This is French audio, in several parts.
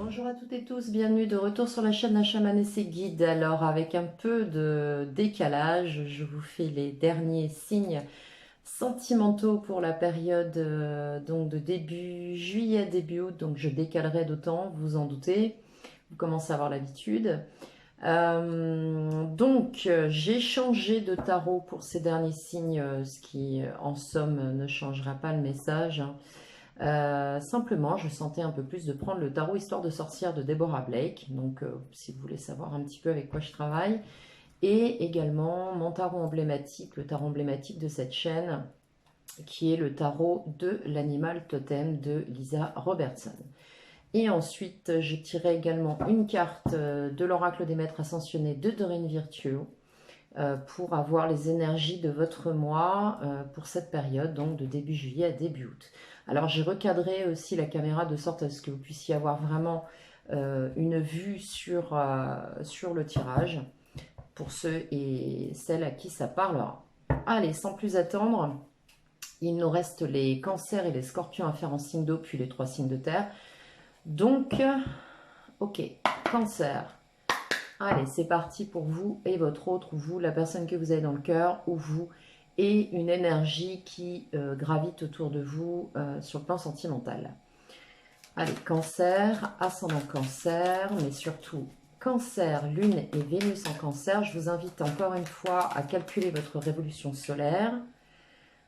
Bonjour à toutes et tous, bienvenue de retour sur la chaîne d'un chaman et ses guides. Alors avec un peu de décalage, je vous fais les derniers signes sentimentaux pour la période donc de début juillet, début août, donc je décalerai d'autant, vous en doutez, vous commencez à avoir l'habitude. J'ai changé de tarot pour ces derniers signes, ce qui en somme ne changera pas le message, hein. Simplement, je sentais un peu plus de prendre le tarot Histoire de sorcière de Deborah Blake. Donc, si vous voulez savoir un petit peu avec quoi je travaille. Et également mon tarot emblématique, le tarot emblématique de cette chaîne, qui est le tarot de l'animal totem de Lisa Robertson. Et ensuite, je tirais également une carte de l'oracle des maîtres ascensionnés de Doreen Virtue pour avoir les énergies de votre mois pour cette période, donc de début juillet à début août. Alors j'ai recadré aussi la caméra de sorte à ce que vous puissiez avoir vraiment une vue sur le tirage pour ceux et celles à qui ça parlera. Allez, sans plus attendre, il nous reste les cancers et les scorpions à faire en signe d'eau, puis les 3 signes de terre. Donc, ok, cancer. Allez, c'est parti pour vous et votre autre, ou vous, la personne que vous avez dans le cœur, ou vous, et une énergie qui gravite autour de vous sur le plan sentimental. Allez, cancer, ascendant cancer, mais surtout cancer, lune et Vénus en cancer. Je vous invite encore une fois à calculer votre révolution solaire.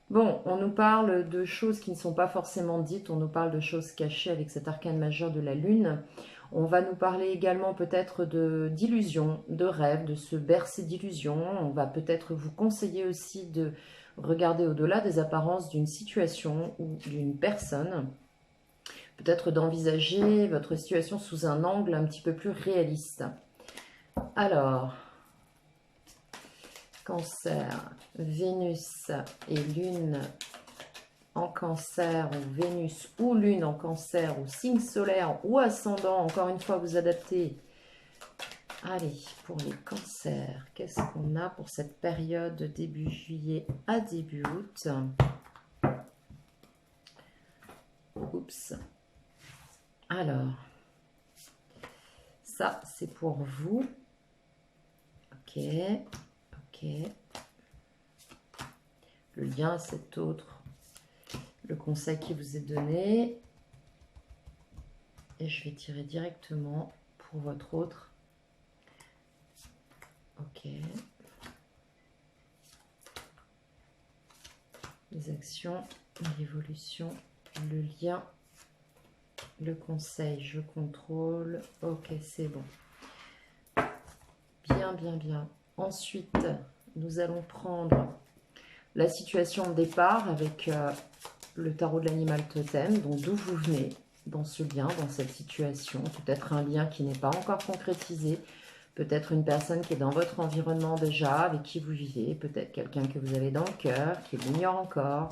Bon, on nous parle de choses qui ne sont pas forcément dites, on nous parle de choses cachées avec cet arcane majeur de la lune. On va nous parler également peut-être d'illusions, de rêves, de se bercer d'illusions. On va peut-être vous conseiller aussi de regarder au-delà des apparences d'une situation ou d'une personne. Peut-être d'envisager votre situation sous un angle un petit peu plus réaliste. Alors, cancer, Vénus et lune en cancer, ou Vénus ou lune en cancer, ou signe solaire ou ascendant, encore une fois vous adaptez. Allez, pour les cancers, qu'est-ce qu'on a pour cette période de début juillet à début août? Oups. Alors, ça c'est pour vous. Ok, ok. Le lien à cet autre, le conseil qui vous est donné. Et je vais tirer directement pour votre autre. Ok. Les actions, l'évolution, le lien, le conseil, je contrôle. Ok, c'est bon. Bien, bien, bien. Ensuite, nous allons prendre la situation de départ avec le tarot de l'animal totem, donc d'où vous venez dans ce lien, dans cette situation. Peut-être un lien qui n'est pas encore concrétisé, peut-être une personne qui est dans votre environnement déjà, avec qui vous vivez, peut-être quelqu'un que vous avez dans le cœur, qui l'ignore encore.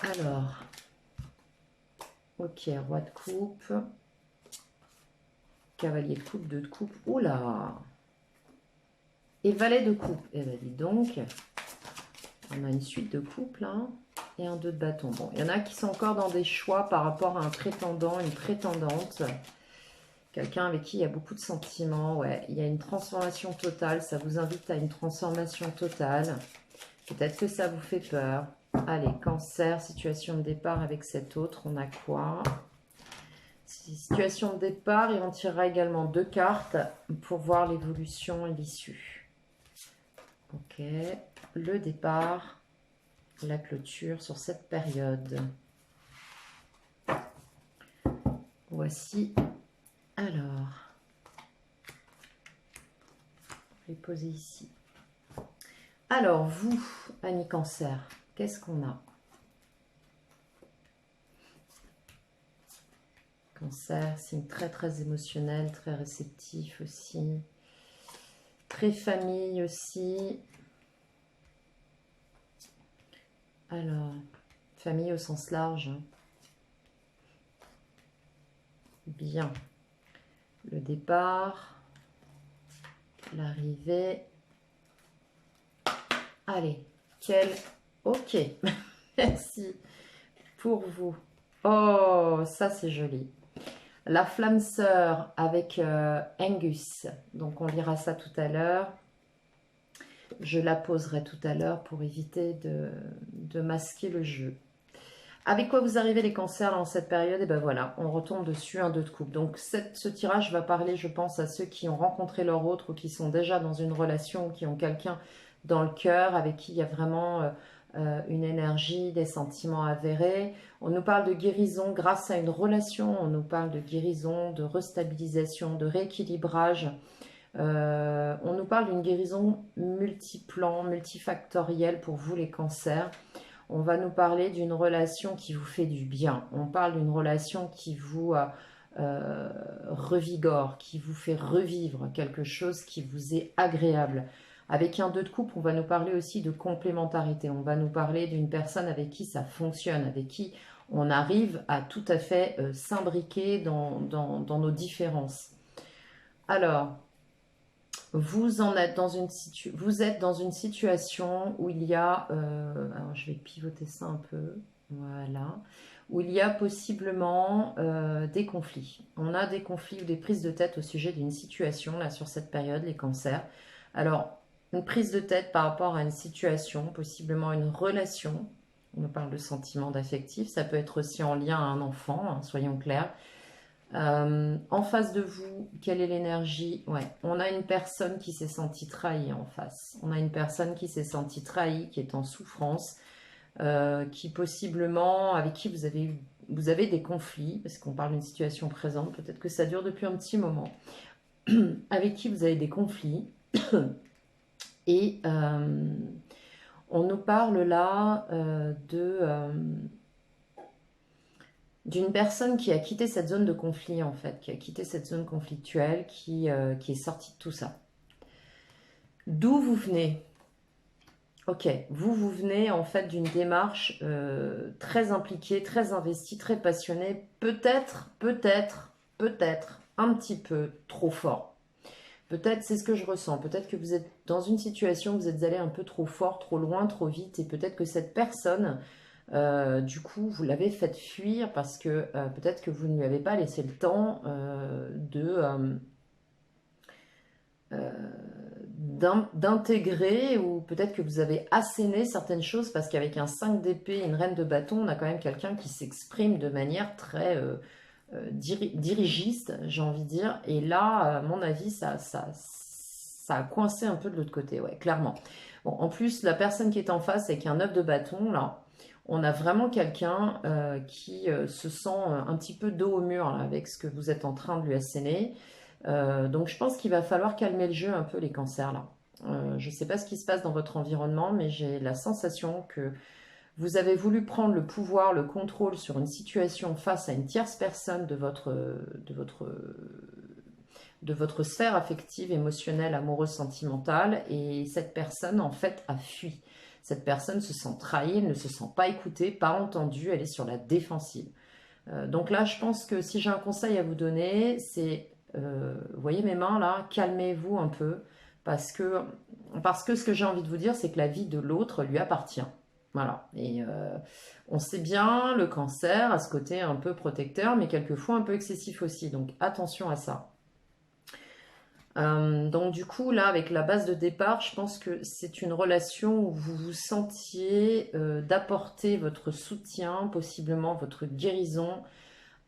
Alors, ok, roi de coupe, cavalier de coupe, 2 de coupe, oula, et valet de coupe. Eh bien, dis donc, on a une suite de couples, hein, et un 2 de bâton. Bon, il y en a qui sont encore dans des choix par rapport à un prétendant, une prétendante. Quelqu'un avec qui il y a beaucoup de sentiments. Ouais, il y a une transformation totale. Ça vous invite à une transformation totale. Peut-être que ça vous fait peur. Allez, cancer, situation de départ avec cet autre. On a quoi? Situation de départ, et on tirera également 2 cartes pour voir l'évolution et l'issue. Ok, le départ, la clôture sur cette période. Voici. Alors, je vais poser ici. Alors, vous, Annie Cancer, qu'est-ce qu'on a? Cancer, signe très très émotionnel, très réceptif aussi. Très famille aussi. Alors, famille au sens large. Bien. Le départ, l'arrivée. Allez, quel... Ok, merci pour vous. Oh, ça c'est joli. La flamme sœur avec Angus. Donc on lira ça tout à l'heure. Je la poserai tout à l'heure pour éviter de masquer le jeu. Avec quoi vous arrivez les cancers dans cette période? Et ben voilà, on retombe dessus, un 2 de coupe. Donc ce tirage va parler, je pense, à ceux qui ont rencontré leur autre ou qui sont déjà dans une relation ou qui ont quelqu'un dans le cœur avec qui il y a vraiment une énergie, des sentiments avérés. On nous parle de guérison grâce à une relation, on nous parle de guérison, de restabilisation, de rééquilibrage. On nous parle d'une guérison multiplan, multifactorielle pour vous les cancers. On va nous parler d'une relation qui vous fait du bien. On parle d'une relation qui vous revigore, qui vous fait revivre quelque chose qui vous est agréable. Avec un 2 de coupe, on va nous parler aussi de complémentarité. On va nous parler d'une personne avec qui ça fonctionne, avec qui on arrive à tout à fait s'imbriquer dans nos différences. Alors, vous êtes dans une situation où il y a, alors je vais pivoter ça un peu, voilà, où il y a possiblement des conflits. On a des conflits ou des prises de tête au sujet d'une situation, là, sur cette période, les cancers. Alors, une prise de tête par rapport à une situation, possiblement une relation, on nous parle de sentiments d'affectif, ça peut être aussi en lien à un enfant, hein, soyons clairs. En face de vous, quelle est l'énergie? Ouais, on a une personne qui s'est sentie trahie en face. On a une personne qui s'est sentie trahie, qui est en souffrance, qui possiblement, avec qui vous avez des conflits, parce qu'on parle d'une situation présente, peut-être que ça dure depuis un petit moment, avec qui vous avez des conflits. Et on nous parle là d'une personne qui a quitté cette zone de conflit, en fait, qui a quitté cette zone conflictuelle, qui est sortie de tout ça. D'où vous venez? Ok, vous venez en fait d'une démarche très impliquée, très investie, très passionnée, peut-être un petit peu trop fort. Peut-être, c'est ce que je ressens, peut-être que vous êtes dans une situation où vous êtes allé un peu trop fort, trop loin, trop vite, et peut-être que cette personne, du coup, vous l'avez fait fuir parce que peut-être que vous ne lui avez pas laissé le temps d'intégrer, ou peut-être que vous avez asséné certaines choses parce qu'avec un 5 d'épée et une reine de bâton, on a quand même quelqu'un qui s'exprime de manière très dirigiste, j'ai envie de dire. Et là, à mon avis, ça a coincé un peu de l'autre côté, ouais, clairement. Bon, en plus, la personne qui est en face avec un 9 de bâton, là, on a vraiment quelqu'un qui se sent un petit peu dos au mur là, avec ce que vous êtes en train de lui asséner. Donc je pense qu'il va falloir calmer le jeu un peu les cancers là. Je ne sais pas ce qui se passe dans votre environnement, mais j'ai la sensation que vous avez voulu prendre le pouvoir, le contrôle sur une situation face à une tierce personne de votre sphère affective, émotionnelle, amoureuse, sentimentale, et cette personne en fait a fui. Cette personne se sent trahie, elle ne se sent pas écoutée, pas entendue, elle est sur la défensive. Donc là, je pense que si j'ai un conseil à vous donner, c'est, vous voyez mes mains là, calmez-vous un peu, parce que ce que j'ai envie de vous dire, c'est que la vie de l'autre lui appartient. Voilà. Et on sait bien, le cancer a ce côté un peu protecteur, mais quelquefois un peu excessif aussi. Donc attention à ça. Donc du coup, là, avec la base de départ, je pense que c'est une relation où vous vous sentiez d'apporter votre soutien, possiblement votre guérison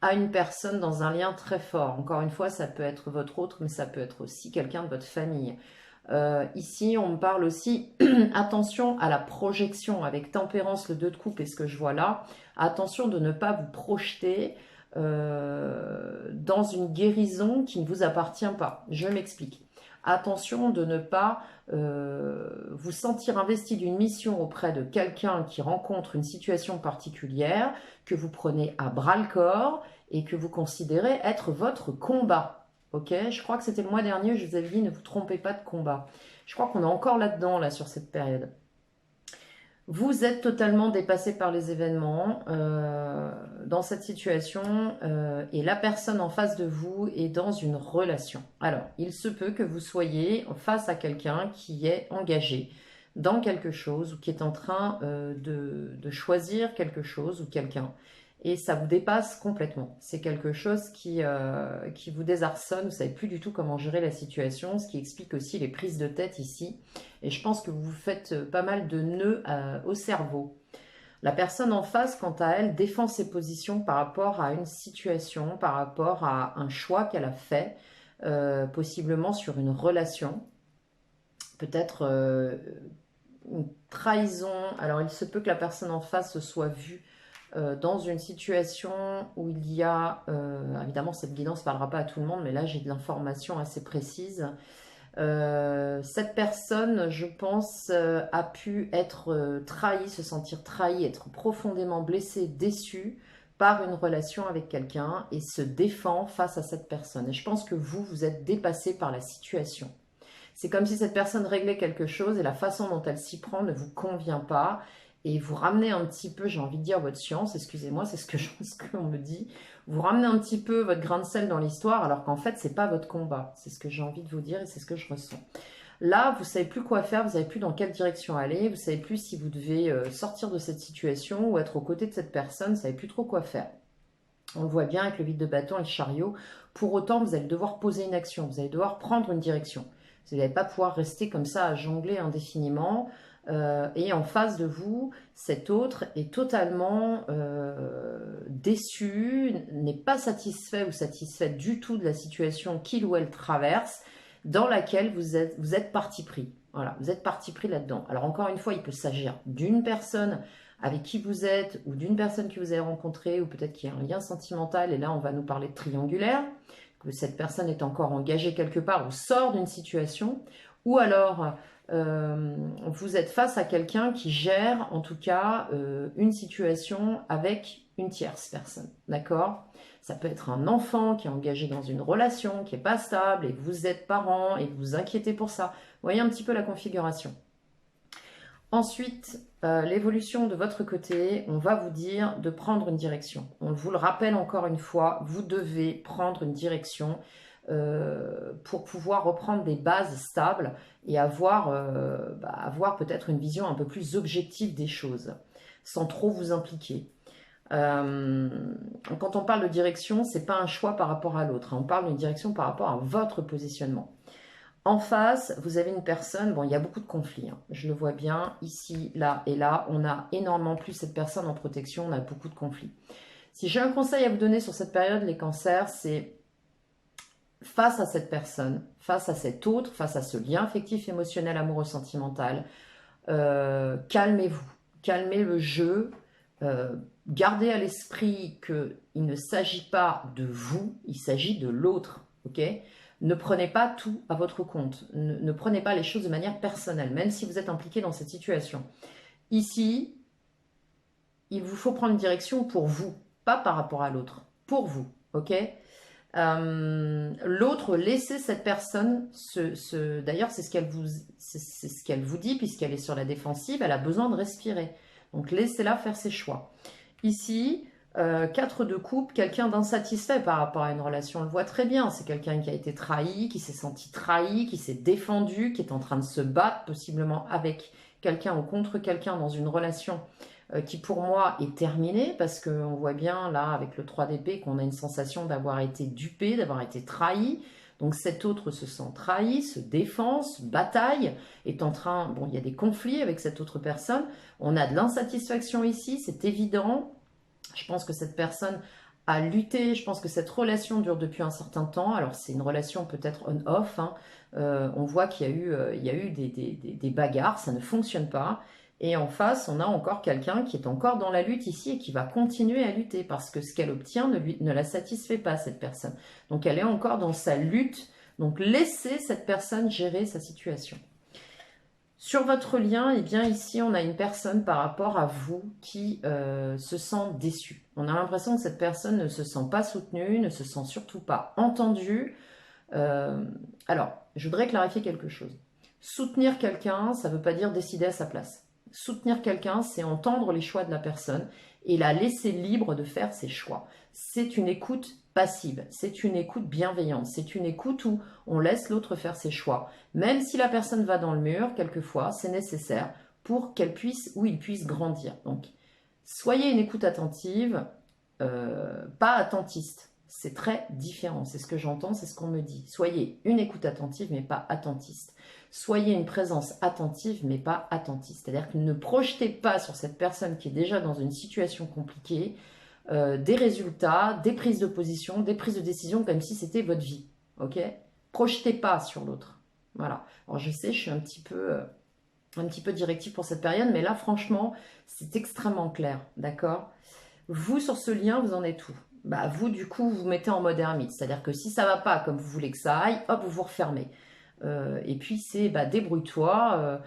à une personne dans un lien très fort. Encore une fois, ça peut être votre autre, mais ça peut être aussi quelqu'un de votre famille. Ici, on me parle aussi, attention à la projection, avec tempérance, le 2 de coupe et ce que je vois là. Attention de ne pas vous projeter dans une guérison qui ne vous appartient pas. Je m'explique. Attention de ne pas vous sentir investi d'une mission auprès de quelqu'un qui rencontre une situation particulière, que vous prenez à bras-le-corps et que vous considérez être votre combat. Ok, je crois que c'était le mois dernier, je vous avais dit ne vous trompez pas de combat. Je crois qu'on est encore là-dedans, là, sur cette période. Vous êtes totalement dépassé par les événements dans cette situation et la personne en face de vous est dans une relation. Alors, il se peut que vous soyez face à quelqu'un qui est engagé dans quelque chose ou qui est en train de choisir quelque chose ou quelqu'un. et ça vous dépasse complètement. C'est quelque chose qui vous désarçonne, vous ne savez plus du tout comment gérer la situation, ce qui explique aussi les prises de tête ici. Et je pense que vous faites pas mal de nœuds au cerveau. La personne en face, quant à elle, défend ses positions par rapport à une situation, par rapport à un choix qu'elle a fait, possiblement sur une relation. Peut-être une trahison. Alors, il se peut que la personne en face se soit vue dans une situation où il y a, évidemment cette guidance ne parlera pas à tout le monde, mais là j'ai de l'information assez précise. Cette personne, je pense, a pu être trahie, se sentir trahie, être profondément blessée, déçue par une relation avec quelqu'un et se défend face à cette personne. Et je pense que vous, vous êtes dépassé par la situation. C'est comme si cette personne réglait quelque chose et la façon dont elle s'y prend ne vous convient pas. Et vous ramenez un petit peu, j'ai envie de dire, votre science, excusez-moi, c'est ce qu'on me dit. Vous ramenez un petit peu votre grain de sel dans l'histoire, alors qu'en fait, c'est pas votre combat. C'est ce que j'ai envie de vous dire et c'est ce que je ressens. Là, vous savez plus quoi faire, vous savez plus dans quelle direction aller, vous savez plus si vous devez sortir de cette situation ou être aux côtés de cette personne, vous savez plus trop quoi faire. On le voit bien avec le vide de bâton et le chariot. Pour autant, vous allez devoir poser une action, vous allez devoir prendre une direction. Vous n'allez pas pouvoir rester comme ça à jongler indéfiniment. Et en face de vous, cet autre est totalement déçu, n'est pas satisfait ou satisfaite du tout de la situation qu'il ou elle traverse, dans laquelle vous êtes parti pris. Voilà, vous êtes parti pris là-dedans. Alors encore une fois, il peut s'agir d'une personne avec qui vous êtes, ou d'une personne que vous avez rencontrée, ou peut-être qu'il y a un lien sentimental, et là on va nous parler de triangulaire, que cette personne est encore engagée quelque part ou sort d'une situation, ou alors vous êtes face à quelqu'un qui gère en tout cas une situation avec une tierce personne, d'accord? Ça peut être un enfant qui est engagé dans une relation qui n'est pas stable et vous êtes parent et vous vous inquiétez pour ça. Vous voyez un petit peu la configuration. Ensuite, l'évolution de votre côté, on va vous dire de prendre une direction. On vous le rappelle encore une fois, vous devez prendre une direction pour pouvoir reprendre des bases stables et avoir peut-être une vision un peu plus objective des choses, sans trop vous impliquer. Quand on parle de direction, c'est pas un choix par rapport à l'autre, hein. On parle d'une direction par rapport à votre positionnement. En face, vous avez une personne, bon, il y a beaucoup de conflits, hein. Je le vois bien, ici, là et là, on a énormément plus cette personne en protection, on a beaucoup de conflits. Si j'ai un conseil à vous donner sur cette période, les cancers, c'est face à cette personne, face à cet autre, face à ce lien affectif, émotionnel, amoureux, sentimental, calmez-vous, calmez le jeu, gardez à l'esprit qu'il ne s'agit pas de vous, il s'agit de l'autre, ok ? Ne prenez pas tout à votre compte, ne prenez pas les choses de manière personnelle, même si vous êtes impliqué dans cette situation. Ici, il vous faut prendre une direction pour vous, pas par rapport à l'autre, pour vous, ok ? L'autre, laissez cette personne, d'ailleurs c'est ce qu'elle vous dit, puisqu'elle est sur la défensive, elle a besoin de respirer. Donc laissez-la faire ses choix. Ici, 4 de coupe, quelqu'un d'insatisfait par rapport à une relation, on le voit très bien, c'est quelqu'un qui a été trahi, qui s'est senti trahi, qui s'est défendu, qui est en train de se battre possiblement avec quelqu'un ou contre quelqu'un dans une relation qui pour moi est terminée, parce qu'on voit bien là avec le 3 d'épée qu'on a une sensation d'avoir été dupé, d'avoir été trahi. Donc cet autre se sent trahi, se défend, se bataille, est en train, bon il y a des conflits avec cette autre personne, on a de l'insatisfaction ici, c'est évident. Je pense que cette personne a lutté, je pense que cette relation dure depuis un certain temps, alors c'est une relation peut-être on-off, hein. On voit qu'il y a eu des bagarres, ça ne fonctionne pas. Et en face, on a encore quelqu'un qui est encore dans la lutte ici et qui va continuer à lutter parce que ce qu'elle obtient ne la satisfait pas, cette personne. Donc elle est encore dans sa lutte. Donc laissez cette personne gérer sa situation. Sur votre lien, eh bien ici, on a une personne par rapport à vous qui se sent déçue. On a l'impression que cette personne ne se sent pas soutenue, ne se sent surtout pas entendue. Alors, je voudrais clarifier quelque chose. Soutenir quelqu'un, ça ne veut pas dire décider à sa place. Soutenir quelqu'un, c'est entendre les choix de la personne et la laisser libre de faire ses choix. C'est une écoute passive, c'est une écoute bienveillante, c'est une écoute où on laisse l'autre faire ses choix. Même si la personne va dans le mur, quelquefois, c'est nécessaire pour qu'elle puisse ou il puisse grandir. Donc, soyez une écoute attentive, pas attentiste. C'est très différent, c'est ce que j'entends, c'est ce qu'on me dit. Soyez une écoute attentive, mais pas attentiste. Soyez une présence attentive, mais pas attentiste. C'est-à-dire que ne projetez pas sur cette personne qui est déjà dans une situation compliquée des résultats, des prises de position, des prises de décision comme si c'était votre vie. Ok? Projetez pas sur l'autre. Voilà. Alors je sais, je suis un petit peu directive pour cette période, mais là, franchement, c'est extrêmement clair. D'accord? Vous, sur ce lien, vous en êtes où? Bah, vous, du coup, vous mettez en mode ermite. C'est-à-dire que si ça va pas comme vous voulez que ça aille, hop, vous vous refermez. Et puis, c'est bah, débrouille-toi,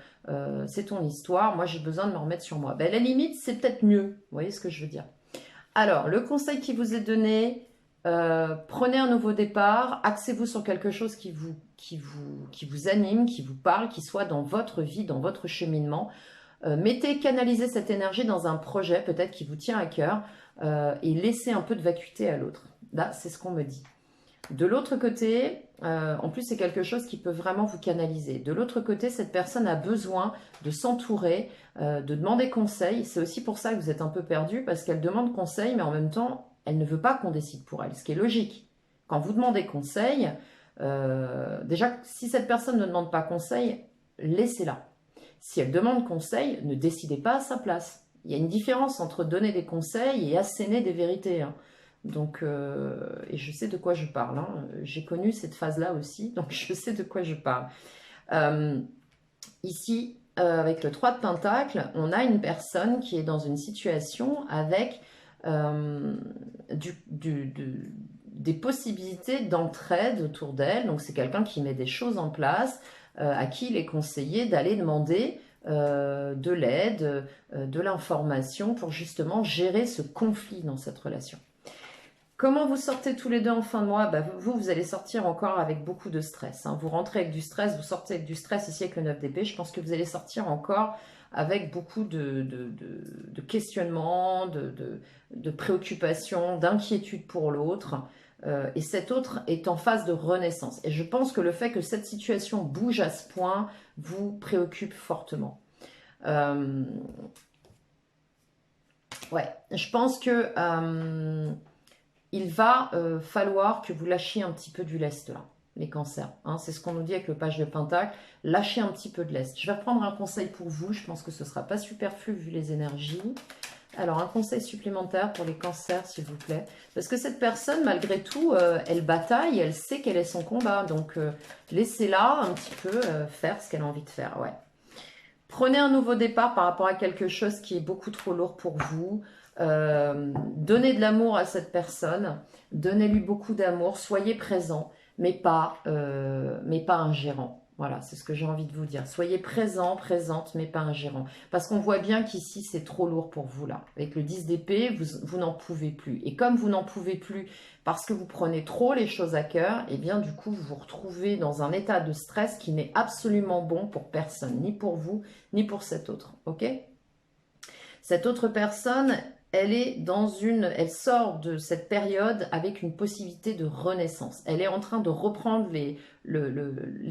c'est ton histoire, moi j'ai besoin de me remettre sur moi. Bah, à la limite, c'est peut-être mieux. Vous voyez ce que je veux dire? Alors, le conseil qui vous est donné, prenez un nouveau départ, axez-vous sur quelque chose qui vous anime, qui vous parle, qui soit dans votre vie, dans votre cheminement. Canalisez cette énergie dans un projet peut-être qui vous tient à cœur et laissez un peu de vacuité à l'autre. Là, c'est ce qu'on me dit. De l'autre côté, en plus c'est quelque chose qui peut vraiment vous canaliser. De l'autre côté, cette personne a besoin de s'entourer, de demander conseil. C'est aussi pour ça que vous êtes un peu perdu, parce qu'elle demande conseil, mais en même temps, elle ne veut pas qu'on décide pour elle, ce qui est logique. Quand vous demandez conseil, déjà, si cette personne ne demande pas conseil, laissez-la. Si elle demande conseil, ne décidez pas à sa place. Il y a une différence entre donner des conseils et asséner des vérités, hein. Donc, et je sais de quoi je parle, hein. J'ai connu cette phase-là aussi, donc je sais de quoi je parle. Ici, avec le 3 de Pentacle, on a une personne qui est dans une situation avec des possibilités d'entraide autour d'elle. Donc, c'est quelqu'un qui met des choses en place, à qui il est conseillé d'aller demander de l'aide, de l'information pour justement gérer ce conflit dans cette relation. Comment vous sortez tous les deux en fin de mois? Bah, vous allez sortir encore avec beaucoup de stress, hein. Vous rentrez avec du stress, vous sortez avec du stress ici avec le 9 d'épée. Je pense que vous allez sortir encore avec beaucoup de questionnements, de préoccupations, d'inquiétude pour l'autre. Et cet autre est en phase de renaissance. Et je pense que le fait que cette situation bouge à ce point vous préoccupe fortement. Ouais, je pense que il va falloir que vous lâchiez un petit peu du lest là, les cancers, hein. C'est ce qu'on nous dit avec le page de Pentacle. Lâchez un petit peu de lest. Je vais reprendre un conseil pour vous. Je pense que ce ne sera pas superflu vu les énergies. Alors, un conseil supplémentaire pour les cancers, s'il vous plaît. Parce que cette personne, malgré tout, elle bataille, elle sait quel est son combat. Donc, laissez-la un petit peu faire ce qu'elle a envie de faire. Ouais. Prenez un nouveau départ par rapport à quelque chose qui est beaucoup trop lourd pour vous. Donnez de l'amour à cette personne. Donnez-lui beaucoup d'amour. Soyez présent, mais pas ingérant. Voilà, c'est ce que j'ai envie de vous dire. Soyez présent, présente, mais pas ingérant. Parce qu'on voit bien qu'ici, c'est trop lourd pour vous, là. Avec le 10 d'épée, vous n'en pouvez plus. Et comme vous n'en pouvez plus parce que vous prenez trop les choses à cœur, et bien du coup, vous vous retrouvez dans un état de stress qui n'est absolument bon pour personne. Ni pour vous, ni pour cet autre. Ok ? Cette autre personne, elle sort de cette période avec une possibilité de renaissance. Elle est en train de reprendre les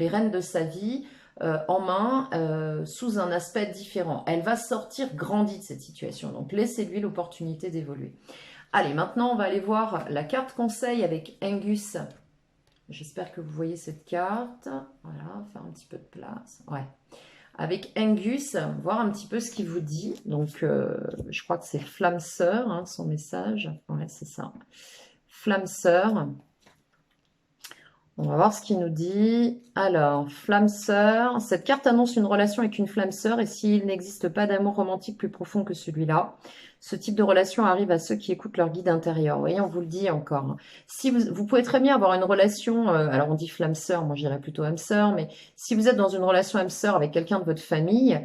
rênes de sa vie en main sous un aspect différent. Elle va sortir grandie de cette situation. Donc laissez-lui l'opportunité d'évoluer. Allez, maintenant on va aller voir la carte conseil avec Angus. J'espère que vous voyez cette carte. Voilà, faire un petit peu de place. Ouais. Avec Angus, voir un petit peu ce qu'il vous dit. Donc, je crois que c'est Flamme Sœur, hein, son message. Ouais, c'est ça. Flamme Sœur. On va voir ce qu'il nous dit. Alors, Flamme Sœur. Cette carte annonce une relation avec une flamme sœur et s'il n'existe pas d'amour romantique plus profond que celui-là, ce type de relation arrive à ceux qui écoutent leur guide intérieur. Vous voyez, on vous le dit encore. Si vous pouvez très bien avoir une relation, alors on dit flamme sœur, moi je dirais plutôt âme sœur, mais si vous êtes dans une relation âme sœur avec quelqu'un de votre famille,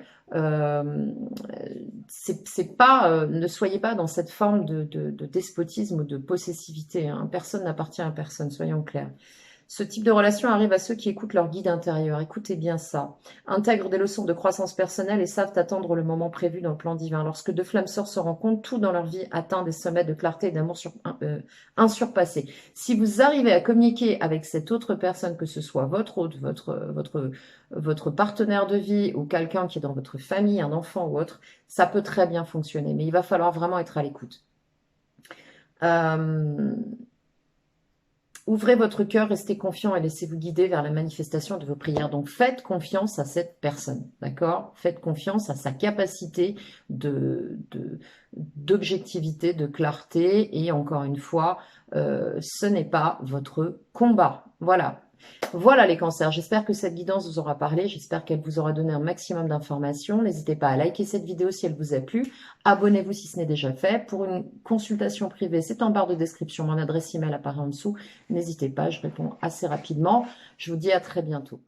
c'est pas, ne soyez pas dans cette forme de despotisme ou de possessivité, hein. Personne n'appartient à personne, soyons clairs. Ce type de relation arrive à ceux qui écoutent leur guide intérieur. Écoutez bien ça. Intègrent des leçons de croissance personnelle et savent attendre le moment prévu dans le plan divin. Lorsque deux flammes sœurs se rencontrent, tout dans leur vie atteint des sommets de clarté et d'amour insurpassés. Si vous arrivez à communiquer avec cette autre personne, que ce soit votre hôte, votre partenaire de vie ou quelqu'un qui est dans votre famille, un enfant ou autre, ça peut très bien fonctionner. Mais il va falloir vraiment être à l'écoute. Euh, Ouvrez votre cœur, restez confiant et laissez-vous guider vers la manifestation de vos prières. Donc faites confiance à cette personne, d'accord? Faites confiance à sa capacité d'objectivité, de clarté. Et encore une fois, ce n'est pas votre combat. Voilà. Voilà les cancers, j'espère que cette guidance vous aura parlé, j'espère qu'elle vous aura donné un maximum d'informations. N'hésitez pas à liker cette vidéo si elle vous a plu, abonnez-vous si ce n'est déjà fait. Pour une consultation privée, c'est en barre de description, mon adresse email apparaît en dessous. N'hésitez pas, je réponds assez rapidement. Je vous dis à très bientôt.